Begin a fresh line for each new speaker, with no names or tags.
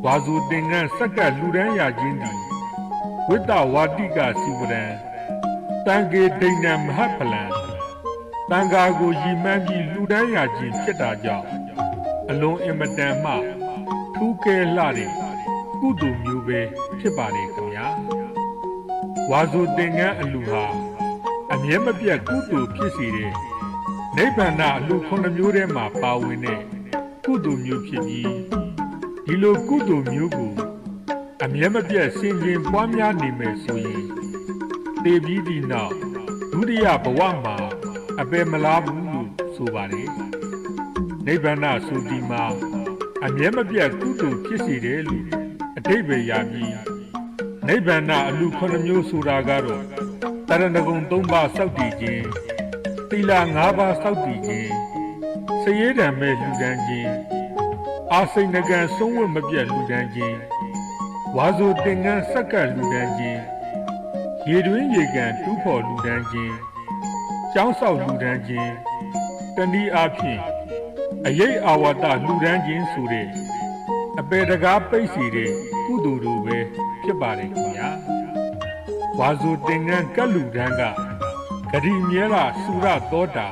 ဝါဇူတင်ငန်းစက္ကလူရန်ရခြင်းသည်ဝိတ္တဝါတိကစီဝရံတန်ကေဒိဏံမဟဖလံတန်ဃာကိုရည်မှန်းပြီးလူရန်ရခြင်းဖြစ်တာကြောင့်အလွန်အင်မတန်မှထူးကဲလှတဲ့ကုသိုလ်မျိုးပဲဖြစ်ပါတယ်ခင်ဗျာဝါဇူတင်ငန်းအလူဟာအမြဲမပြတ်ကုသိုလ်ဖြစ်စေတဲ့နိဗ္ဗာန်အလူ9မျိုးထဲမှာပါဝင်တဲ့ကုသိုလ်မျိုးဖြစ်ပြီးဒီလိုကုသိုလ်မျိုးကိုအမြဲမပြတ်ဆင်ခြင်ပွားများနေမယ်ဆိုရင်သေပြီးဒီနောက်ဒုတိယဘဝမှာအပယ်မလားဘူးလို့ဆိုပါတယ်နိဗ္ဗာန်ဆိုဒီမှာအမြဲမပြတ်ကုသိုလ်ဖြစ်စေတယ်လို့အဓိပ္ပာယ်ရပြီးနိဗ္ဗာန်အလူ9မျိုးဆိုတာကတော့တရဏဂုံ3ပါးစောက်တည်ခြင်းသီလ5ပါးစောက်တည်ခြင်းစရေးတံမဲ့လှူဒန်းခြင်းအာစိဏကံဆုံးဝတ်မပြတ်လှူဒန်းခြင်းဝါဇုတင်ငန်းစက္ကလှူဒန်းခြင်းရေတွင်းရေကန်တူးဖော်လှူဒန်းခြင်းကျောင်းဆောက်လှူဒန်းခြင်းတနည်းအားဖြင့်အယိတ်အာဝတ္တလှူဒန်းခြင်းဆိုတဲ့အပေတကားပိတ်စီတဲ့ကုသိုလ်တို့ပဲဖြစ်ပါတယ်ခင်ဗျာဝါဇုတင်ငန်းကတ်လှူဒန်းကဂရိမြဲလာစုရသောတာ